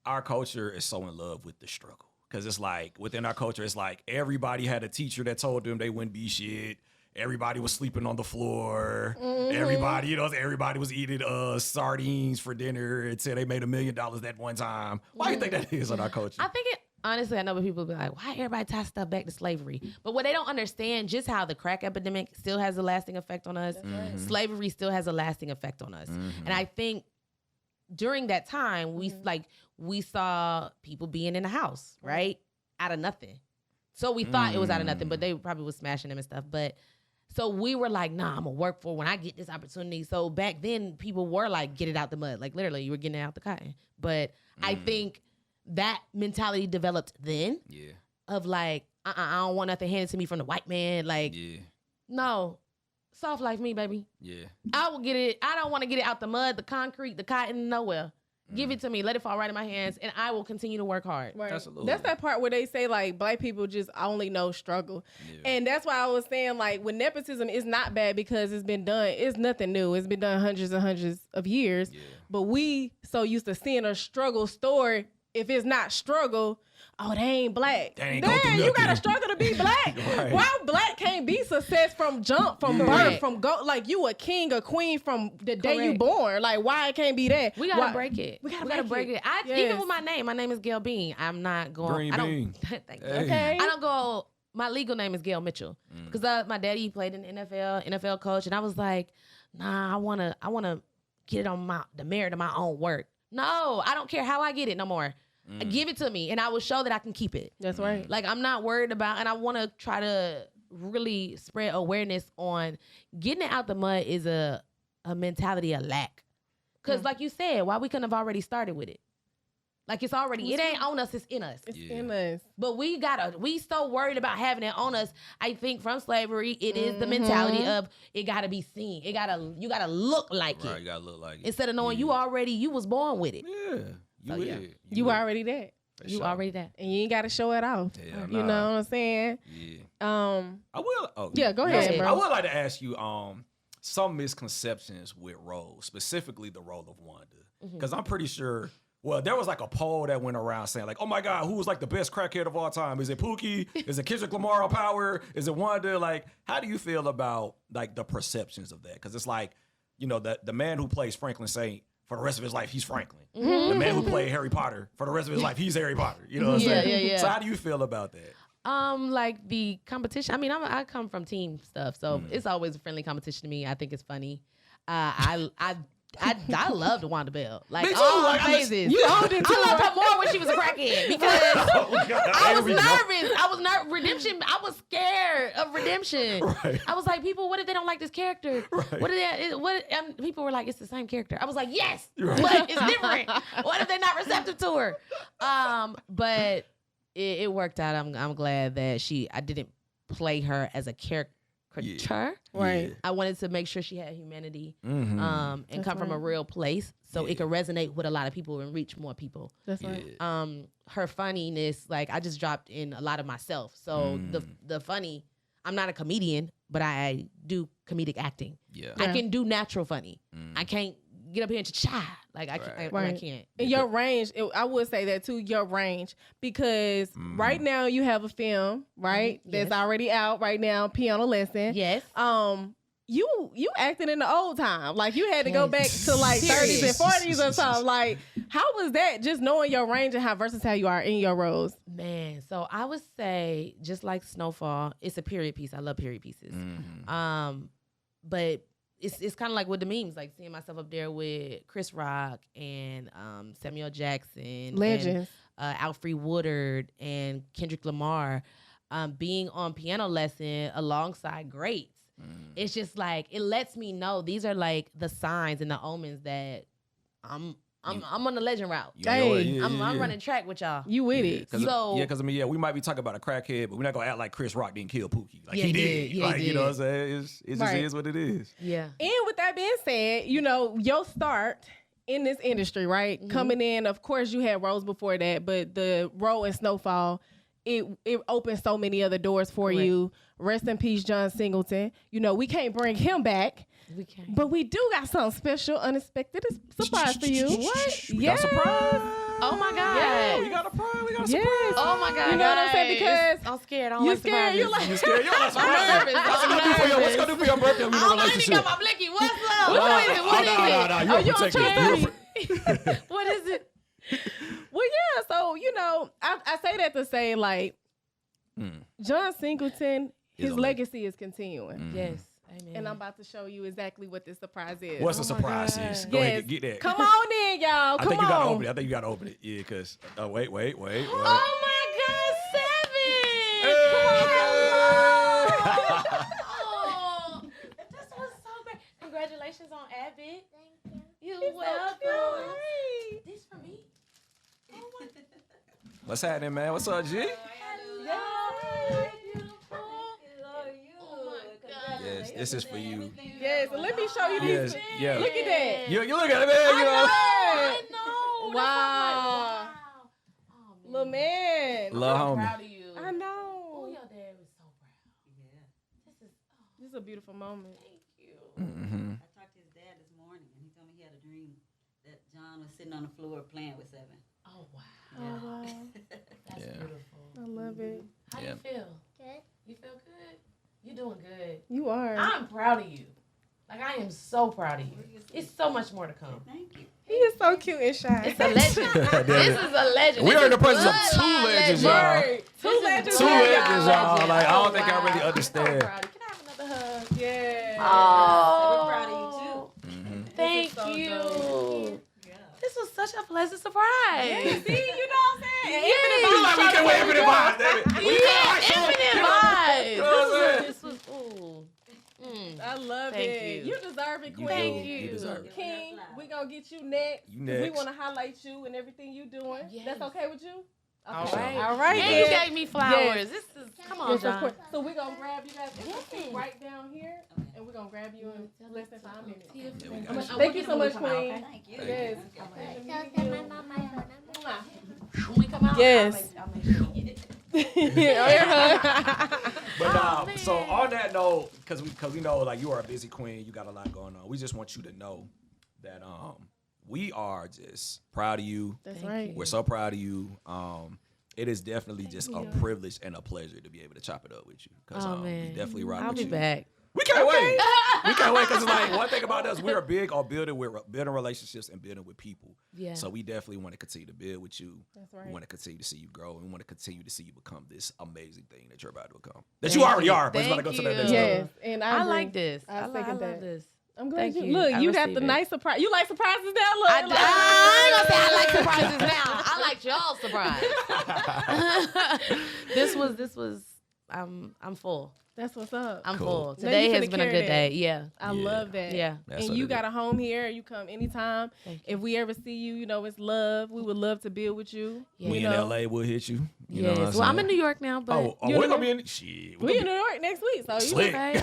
Speaker 2: our culture is so in love with the struggle? Because it's like within our culture, it's like everybody had a teacher that told them they wouldn't be shit. Everybody was sleeping on the floor. Everybody was eating sardines for dinner until they made $1 million that one time. Why do you think that is in our culture?
Speaker 1: I think it, honestly, I know when people be like, why everybody tie stuff back to slavery? But what they don't understand, just how the crack epidemic still has a lasting effect on us. Slavery still has a lasting effect on us. And I think during that time, we saw people being in the house, right? Out of nothing. So we thought it was out of nothing, but they probably was smashing them and stuff. But so we were like, nah, I'm gonna work for when I get this opportunity. So back then, people were like, get it out the mud. Like literally, you were getting it out the cotton. But I think that mentality developed then.
Speaker 2: Yeah.
Speaker 1: Of like, I don't want nothing handed to me from the white man. Like,
Speaker 2: Yeah.
Speaker 1: no, soft life me, baby.
Speaker 2: Yeah.
Speaker 1: I will get it. I don't want to get it out the mud, the concrete, the cotton, nowhere. Give it to me. Let it fall right in my hands, and I will continue to work hard.
Speaker 3: Right.
Speaker 2: Absolutely.
Speaker 3: That's that part where they say like Black people just only know struggle.
Speaker 2: Yeah.
Speaker 3: And that's why I was saying like when nepotism is not bad because it's been done, it's nothing new. It's been done hundreds and hundreds of years.
Speaker 2: Yeah.
Speaker 3: But we so used to seeing a struggle story. If it's not struggle, oh, they ain't Black.
Speaker 2: They ain't go through
Speaker 3: Damn, you gotta
Speaker 2: nothing.
Speaker 3: struggle to be Black.
Speaker 2: Right.
Speaker 3: Why Black can't be success from jump, from birth, from go like you a king or queen from the day you
Speaker 1: Correct.
Speaker 3: born. Like why it can't be that?
Speaker 1: We gotta
Speaker 3: Why-
Speaker 1: break it.
Speaker 3: We gotta
Speaker 1: break
Speaker 3: break
Speaker 1: it.
Speaker 3: it.
Speaker 1: Even
Speaker 3: Yes.
Speaker 1: with my name is Gail Bean. I'm not going.
Speaker 2: Green
Speaker 1: I don't.
Speaker 2: bean.
Speaker 1: Thank you.
Speaker 2: Hey.
Speaker 3: Okay.
Speaker 1: I don't go. My legal name is Gail Mitchell because my daddy played in the NFL coach, and I was like, nah, I wanna get it on the merit of my own work. No, I don't care how I get it no more. Give it to me, and I will show that I can keep it.
Speaker 3: That's right.
Speaker 1: Like I'm not worried about, and I want to try to really spread awareness on getting it out the mud is a mentality of lack. Because like you said, why we couldn't have already started with it? Like it's already, it ain't on us, it's in us.
Speaker 3: It's in us.
Speaker 1: But we so worried about having it on us. I think from slavery, it is the mentality of it gotta be seen. You gotta look like
Speaker 2: Right.
Speaker 1: it.
Speaker 2: You gotta look like it.
Speaker 1: Instead of knowing you was born with it.
Speaker 2: Yeah. You
Speaker 1: So,
Speaker 2: is.
Speaker 1: yeah.
Speaker 3: You
Speaker 2: is.
Speaker 3: already that.
Speaker 2: For
Speaker 1: You
Speaker 2: sure.
Speaker 1: already that.
Speaker 3: And you ain't gotta show it off.
Speaker 2: Yeah,
Speaker 3: You
Speaker 2: nah.
Speaker 3: know what I'm saying?
Speaker 2: Yeah.
Speaker 3: Um
Speaker 2: I will. Oh,
Speaker 3: Yeah, go
Speaker 1: ahead,
Speaker 3: ahead, bro.
Speaker 2: I would like to ask you some misconceptions with roles, specifically the role of Wanda, because I'm pretty sure. Well, there was like a poll that went around saying like, "Oh my God, who was like the best crackhead of all time? Is it Pookie? Is it Kendrick Lamar on Power? Is it Wanda?" Like, how do you feel about like the perceptions of that? Because it's like, you know, the man who plays Franklin Saint for the rest of his life, he's Franklin. The man who played Harry Potter for the rest of his life, he's Harry Potter. You know what I'm
Speaker 1: Yeah,
Speaker 2: saying?
Speaker 1: yeah.
Speaker 2: So how do you feel about that?
Speaker 1: Like the competition. I mean, I come from team stuff, so it's always a friendly competition to me. I think it's funny. I loved Wanda Bell. Like
Speaker 2: Me too,
Speaker 1: all
Speaker 2: like, I just-
Speaker 1: phases.
Speaker 3: You owned it too.
Speaker 1: I loved her more when she was a crackhead because
Speaker 2: Oh, God.
Speaker 1: I
Speaker 2: Here
Speaker 1: was
Speaker 2: we go.
Speaker 1: nervous. I was redemption. I was scared of redemption.
Speaker 2: Right.
Speaker 1: I was like, people, what if they don't like this character?
Speaker 2: Right.
Speaker 1: What if and people were like, it's the same character. I was like, yes,
Speaker 2: Right.
Speaker 1: but it's different. What if they're not receptive to her? But it worked out. I'm glad that I didn't play her as a character.
Speaker 3: Right.
Speaker 2: Yeah.
Speaker 1: I wanted to make sure she had humanity
Speaker 2: Mhm.
Speaker 1: and
Speaker 3: That's
Speaker 1: come from a
Speaker 3: right.
Speaker 1: real place so
Speaker 2: Yeah.
Speaker 1: it could resonate with a lot of people and reach more people.
Speaker 3: That's right.
Speaker 2: Yeah.
Speaker 1: Her funniness, like I just dropped in a lot of myself. So the funny, I'm not a comedian, but I do comedic acting.
Speaker 2: Yeah.
Speaker 1: I can do natural funny. I can't get up here and cha. Like I can't. I
Speaker 3: Right.
Speaker 1: can't.
Speaker 3: And your range, I would say that too, your range, because right now you have a film, right? That's
Speaker 1: Yes.
Speaker 3: already out right now, Piano Lesson.
Speaker 1: Yes.
Speaker 3: you acting in the old time. Like you had to go back to like
Speaker 1: Period.
Speaker 3: 30s and 40s or something. Like, how was that? Just knowing your range and how versatile you are in your roles.
Speaker 1: Man, so I would say, just like Snowfall, it's a period piece. I love period pieces. But it's kind of like with the memes, like seeing myself up there with Chris Rock and Samuel Jackson,
Speaker 3: Legends,
Speaker 1: and, Alfre Woodard and Kendrick Lamar, being on Piano Lesson alongside greats. It's just like, it lets me know these are like the signs and the omens that I'm on the legend route. I'm running track with y'all.
Speaker 3: You with it.
Speaker 2: Because I mean, we might be talking about a crackhead, but we're not gonna act like Chris Rock didn't kill Pookie. Like he did.
Speaker 1: Yeah,
Speaker 2: like,
Speaker 1: he
Speaker 2: you know what I'm
Speaker 1: did.
Speaker 2: saying? It just is what it is.
Speaker 1: Yeah.
Speaker 3: And with that being said, you know, your start in this industry, right? Coming in, of course, you had roles before that, but the role in Snowfall, it opened so many other doors for you. Rest in peace, John Singleton. You know, we can't bring him back.
Speaker 1: We can't.
Speaker 3: But we do got something special, unexpected surprise for you.
Speaker 2: What? We got a surprise.
Speaker 1: Oh my God.
Speaker 2: Yeah, we got a surprise. We got a surprise.
Speaker 1: Oh my God.
Speaker 3: You know what I'm saying? Because
Speaker 1: I'm scared. I don't
Speaker 3: you
Speaker 1: like
Speaker 3: scared.
Speaker 1: surprises.
Speaker 3: You like
Speaker 2: You scared? You don't like surprise.
Speaker 1: nervous.
Speaker 2: What's
Speaker 1: I'm
Speaker 2: gonna do for your
Speaker 1: nervous.
Speaker 2: birthday in a
Speaker 1: I ain't
Speaker 2: relationship?
Speaker 1: got my blicky. What's up? What is it? What is it?
Speaker 2: No,
Speaker 3: Oh, you
Speaker 2: you're
Speaker 3: on
Speaker 2: protected.
Speaker 3: Tuesday?
Speaker 1: What is it?
Speaker 3: Well, yeah. So you know, I say that to say like, John Singleton, his legacy is continuing.
Speaker 1: Yes. Amen.
Speaker 3: And I'm about to show you exactly what this surprise is.
Speaker 2: What's the surprise is? Go ahead, get that.
Speaker 3: Come on in, y'all.
Speaker 2: I think you gotta open it. I think you gotta open it. Yeah, because wait.
Speaker 1: Oh my God, Seven! Oh, this was so great. Congratulations on Abbott.
Speaker 4: Thank you.
Speaker 1: You're welcome.
Speaker 3: Hey.
Speaker 1: This for me? Oh my God.
Speaker 2: What's happening, man? What's up, G?
Speaker 1: Hello. Beautiful. Oh my God.
Speaker 2: Yes, this is for you.
Speaker 3: Yes, so let me show you
Speaker 2: Yes,
Speaker 3: these.
Speaker 2: yeah.
Speaker 3: Look at that.
Speaker 2: You look at it, man. You know.
Speaker 1: I know.
Speaker 3: Wow.
Speaker 1: Oh,
Speaker 3: Little man.
Speaker 2: Love
Speaker 1: I'm
Speaker 2: homie.
Speaker 1: proud of you.
Speaker 3: I
Speaker 1: Oh,
Speaker 3: know.
Speaker 1: your dad was so proud.
Speaker 3: This is a beautiful moment.
Speaker 1: Thank you.
Speaker 2: Mm-hmm.
Speaker 5: I talked to his dad this morning, and he told me he had a dream that John was sitting on the floor playing with Seven.
Speaker 1: Oh, wow.
Speaker 3: Oh, wow.
Speaker 1: That's
Speaker 2: Yeah.
Speaker 1: beautiful.
Speaker 3: I love it.
Speaker 1: How
Speaker 2: Yeah.
Speaker 1: you feel?
Speaker 4: Good.
Speaker 1: You feel good? You're doing good.
Speaker 3: You are.
Speaker 1: I'm proud of you. Like, I am so proud of you. It's so much more to come.
Speaker 5: Thank you.
Speaker 3: He is so cute and shy.
Speaker 1: It's a legend. This is a legend.
Speaker 2: We
Speaker 1: This
Speaker 2: are in the
Speaker 1: is
Speaker 2: presence of
Speaker 1: bloodline
Speaker 2: two legends,
Speaker 1: legend.
Speaker 2: y'all.
Speaker 3: Word. Two legends.
Speaker 2: Two
Speaker 3: right
Speaker 2: legends,
Speaker 3: now.
Speaker 2: y'all. Like, I don't think I really
Speaker 1: I'm
Speaker 2: understand.
Speaker 1: so proud of you. Can I have another hug?
Speaker 3: Yeah.
Speaker 1: Oh,
Speaker 5: We're proud of you,
Speaker 2: Mm-hmm.
Speaker 1: Thank
Speaker 3: so
Speaker 1: you.
Speaker 5: too. Yeah.
Speaker 1: This was such a pleasant surprise.
Speaker 3: See, you know what I'm saying?
Speaker 1: Yeah.
Speaker 2: Feel like we can wait infinite vibes, damn it. We
Speaker 1: Yeah, infinite vibes.
Speaker 2: You know what I'm saying?
Speaker 1: This was, ooh.
Speaker 3: I love
Speaker 1: Thank
Speaker 3: it.
Speaker 1: you.
Speaker 3: You deserve it, Queen.
Speaker 1: Thank you.
Speaker 2: You deserve it.
Speaker 3: King, we gonna get you next.
Speaker 2: You
Speaker 3: 'Cause
Speaker 2: next.
Speaker 3: We want to highlight you and everything you doing.
Speaker 1: Yes.
Speaker 3: That's okay with you?
Speaker 1: All
Speaker 3: Okay.
Speaker 1: right.
Speaker 3: All right.
Speaker 1: And you
Speaker 3: then.
Speaker 1: gave me flowers. This is, come on,
Speaker 3: Yes, of
Speaker 1: John.
Speaker 3: course. So we're gonna grab you guys.
Speaker 1: Yes.
Speaker 3: Sit right down here, and we're gonna grab you in less than 5 minutes.
Speaker 2: Yeah, we
Speaker 1: I'm
Speaker 2: got
Speaker 1: gonna-
Speaker 2: you.
Speaker 1: I'm
Speaker 3: Thank you
Speaker 1: gonna
Speaker 3: so much,
Speaker 1: come out,
Speaker 3: Queen.
Speaker 1: okay?
Speaker 5: Thank you.
Speaker 3: Yes.
Speaker 5: Okay.
Speaker 4: Tell my mom my phone number.
Speaker 1: When we come out,
Speaker 3: Yes.
Speaker 1: I'll make sure you get it.
Speaker 2: But
Speaker 1: man.
Speaker 2: so on that note, because we know like you are a busy queen, you got a lot going on. We just want you to know that we are just proud of you.
Speaker 3: That's
Speaker 1: Thank
Speaker 3: right.
Speaker 1: you.
Speaker 2: We're so proud of you. It is definitely just a privilege and a pleasure to be able to chop it up with you. Because
Speaker 1: Oh,
Speaker 2: we
Speaker 1: man.
Speaker 2: definitely rock
Speaker 1: I'll
Speaker 2: with
Speaker 1: be
Speaker 2: you.
Speaker 1: back.
Speaker 2: We can't wait. We can't wait because it's like one thing about us, we are big on building relationships and building with people.
Speaker 1: Yeah.
Speaker 2: So we definitely want to continue to build with you.
Speaker 3: That's right.
Speaker 2: We want to continue to see you grow, and we want to continue to see you become this amazing thing that you're about to become. That you already are, but it's about to go to that next level.
Speaker 3: Yes, and
Speaker 1: I
Speaker 3: agree.
Speaker 1: like this.
Speaker 3: I
Speaker 1: I
Speaker 3: second
Speaker 1: love
Speaker 3: that.
Speaker 1: this.
Speaker 3: I'm glad
Speaker 1: Thank
Speaker 3: you
Speaker 1: you.
Speaker 3: look.
Speaker 1: I
Speaker 3: You got
Speaker 1: receive
Speaker 3: the
Speaker 1: it.
Speaker 3: nice surprise. You like surprises now? Look,
Speaker 1: I ain't gonna say I like surprises now. I like y'all surprise. This was. I'm full.
Speaker 3: That's what's up.
Speaker 1: I'm
Speaker 2: Cool.
Speaker 1: full.
Speaker 3: Now
Speaker 1: Today
Speaker 3: you
Speaker 1: has
Speaker 3: finna
Speaker 1: been a
Speaker 3: carry
Speaker 1: good
Speaker 3: that.
Speaker 1: day. Yeah.
Speaker 3: I
Speaker 2: Yeah.
Speaker 3: love that.
Speaker 1: Yeah.
Speaker 2: That's
Speaker 3: And
Speaker 2: what
Speaker 3: you
Speaker 2: it
Speaker 3: got
Speaker 2: is.
Speaker 3: a home here. You come anytime.
Speaker 1: Thank you.
Speaker 3: If we ever see you, you know it's love. We would love to build with you.
Speaker 1: Yeah.
Speaker 2: We
Speaker 3: You
Speaker 2: in
Speaker 3: know.
Speaker 2: LA, we'll hit you. You know
Speaker 1: Yes.
Speaker 2: what I'm
Speaker 1: Well, I'm
Speaker 2: saying?
Speaker 1: in New York now, but
Speaker 2: Oh,
Speaker 3: You
Speaker 2: we're
Speaker 3: in
Speaker 2: gonna
Speaker 3: New
Speaker 2: be in shit.
Speaker 3: We in New York next week, so you
Speaker 2: Slick.
Speaker 1: okay.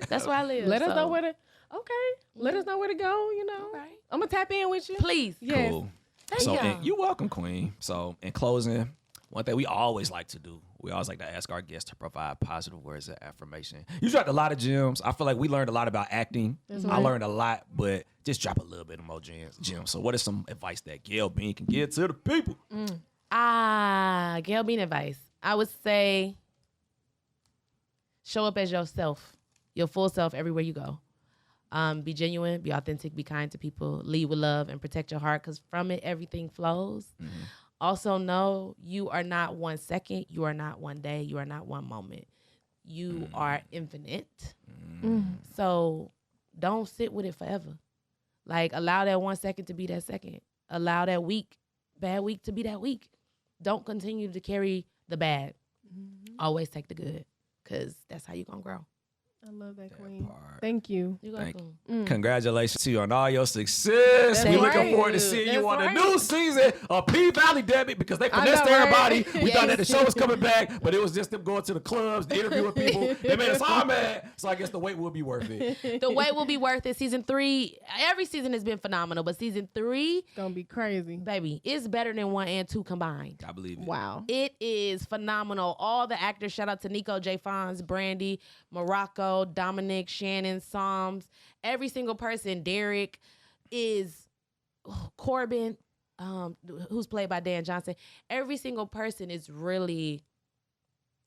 Speaker 1: That's where I live.
Speaker 3: let us
Speaker 1: so.
Speaker 3: know where to. Okay, let us know where to go. You know,
Speaker 1: All right.
Speaker 3: I'm gonna tap in with you.
Speaker 1: Please.
Speaker 3: Yes.
Speaker 2: Cool.
Speaker 1: Thank
Speaker 2: So
Speaker 1: y'all.
Speaker 2: and you're welcome, Queen. So in closing, one thing we always like to do, we always like to ask our guests to provide positive words of affirmation. You dropped a lot of gems. I feel like we learned a lot about acting.
Speaker 3: That's
Speaker 2: I
Speaker 3: right.
Speaker 2: learned a lot, but just drop a little bit of more gems. So what is some advice that Gail Bean can give to the people?
Speaker 1: Gail Bean advice. I would say show up as yourself. your full self everywhere you go. Be genuine, be authentic, be kind to people, lead with love, and protect your heart because from it, everything flows. Also know you are not 1 second, you are not 1 day, you are not 1 moment. You are infinite. So don't sit with it forever. Like, allow that 1 second to be that second. Allow that bad week to be that week. Don't continue to carry the bad. Always take the good because that's how you're going to grow.
Speaker 3: I love that, Queen. Thank you.
Speaker 1: You're
Speaker 2: Thank
Speaker 1: welcome.
Speaker 2: Congratulations to you on all your success.
Speaker 3: That's
Speaker 2: We
Speaker 3: right.
Speaker 2: looking forward to seeing you on the new season of P-Valley Debit because they finessed
Speaker 3: know, right?
Speaker 2: everybody. We thought that the show was coming back, but it was just them going to the clubs, interviewing people. They made us all mad. So I guess the wait will be worth it.
Speaker 1: The wait will be worth it. Season 3, every season has been phenomenal, but season 3,
Speaker 3: Gonna be crazy.
Speaker 1: baby, it's better than 1 and 2 combined.
Speaker 2: I believe it.
Speaker 3: Wow.
Speaker 1: It is phenomenal. All the actors, shout out to Nico, J. Fonz, Brandy, Morocco, Dominic, Shannon, Psalms. Every single person, Derek, is Corbin, who's played by Dan Johnson. Every single person is really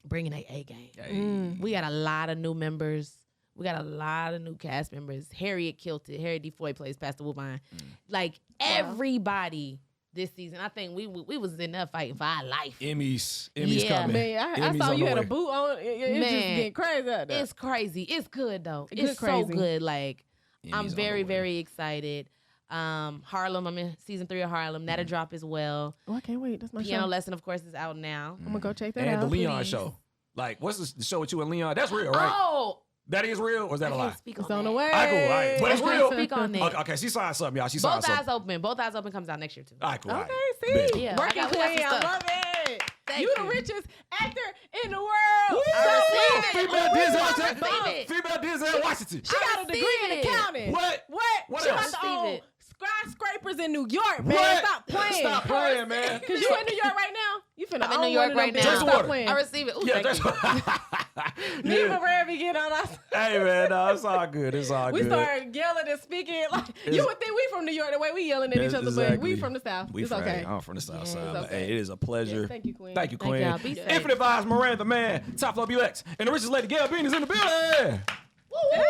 Speaker 1: bringing their A game. We got a lot of new members. We got a lot of new cast members. Harriet killed it. Harriet D. Floyd plays Pastor Woodbine. Like, everybody this season, I think we was in there fighting for our life.
Speaker 2: Emmys
Speaker 1: Yeah.
Speaker 2: coming.
Speaker 3: Man, I
Speaker 2: Emmys
Speaker 3: saw
Speaker 2: on
Speaker 3: you
Speaker 2: the
Speaker 3: had a
Speaker 2: way.
Speaker 3: boot on. It's just
Speaker 1: Man.
Speaker 3: getting crazy out there.
Speaker 1: It's crazy. It's good though.
Speaker 3: Good
Speaker 1: It's so
Speaker 3: crazy.
Speaker 1: good. Like,
Speaker 2: Emmys
Speaker 1: I'm
Speaker 2: on the
Speaker 1: very,
Speaker 2: way.
Speaker 1: very excited. Harlem, I'm in season 3 of Harlem. That'll drop as well.
Speaker 3: Oh, I can't wait. That's my
Speaker 1: Piano
Speaker 3: show.
Speaker 1: Lesson, of course, is out now.
Speaker 3: I'm gonna go check that
Speaker 2: And
Speaker 3: out.
Speaker 2: the Leon
Speaker 1: please.
Speaker 2: show. Like, what's the show with you and Leon? That's real, right?
Speaker 1: Oh,
Speaker 2: That is real, or is that
Speaker 1: I
Speaker 2: a lie?
Speaker 1: can't speak
Speaker 3: It's
Speaker 1: on
Speaker 3: on the
Speaker 1: that.
Speaker 3: way.
Speaker 2: All right, cool. All right. But it's
Speaker 1: I can't
Speaker 2: real.
Speaker 1: speak on that.
Speaker 2: Okay, she signed something, y'all. She signed
Speaker 1: Both
Speaker 2: something.
Speaker 1: Eyes Open. Both Eyes Open comes out next year too.
Speaker 2: All right, cool. all
Speaker 3: Okay,
Speaker 2: right.
Speaker 3: see,
Speaker 2: Bet.
Speaker 1: Yeah,
Speaker 3: working
Speaker 1: we got some
Speaker 3: queen. I
Speaker 1: stuff.
Speaker 3: love it.
Speaker 1: Thank
Speaker 3: You the
Speaker 1: you.
Speaker 3: richest actor in the world.
Speaker 2: Woo!
Speaker 1: I receive it.
Speaker 2: Female
Speaker 1: I
Speaker 2: Denzel
Speaker 1: receive it.
Speaker 2: Female Denzel Washington.
Speaker 3: She got a degree in
Speaker 1: receive it.
Speaker 3: accounting.
Speaker 2: What? What
Speaker 3: She
Speaker 2: else?
Speaker 3: about to
Speaker 1: Receive
Speaker 3: own
Speaker 1: it.
Speaker 3: skyscrapers in New York, man.
Speaker 2: What?
Speaker 3: Stop playing.
Speaker 2: Stop playing, man.
Speaker 3: Cause you in New York right now? You finna
Speaker 1: I'm in
Speaker 3: own
Speaker 1: New York
Speaker 3: one of
Speaker 1: right
Speaker 3: them
Speaker 1: now.
Speaker 3: bitches.
Speaker 2: Just
Speaker 3: Stop
Speaker 2: water.
Speaker 3: playing.
Speaker 1: I receive it. Ooh,
Speaker 2: Yeah,
Speaker 1: thank
Speaker 2: that's
Speaker 1: you.
Speaker 3: Me and
Speaker 2: Yeah.
Speaker 3: Maria be getting on us.
Speaker 2: Hey, man, no, it's all good. It's all
Speaker 3: We
Speaker 2: good.
Speaker 3: started yelling and speaking. Like,
Speaker 2: It's-
Speaker 3: you would think we from New York the way we yelling at each other, but
Speaker 2: Exactly.
Speaker 3: we from the South.
Speaker 2: We
Speaker 3: It's
Speaker 2: from,
Speaker 3: okay.
Speaker 2: I'm from the South Side.
Speaker 3: it's
Speaker 2: but,
Speaker 3: okay.
Speaker 2: Hey, it is a pleasure.
Speaker 3: Yes, thank you, Queen.
Speaker 2: Thank you,
Speaker 1: Thank
Speaker 2: Queen.
Speaker 1: y'all. Be safe.
Speaker 2: Infinite Vibes, Miranda, the man. Top Flow BX. And the richest lady, Gail Bean, is in the building.
Speaker 3: Woo!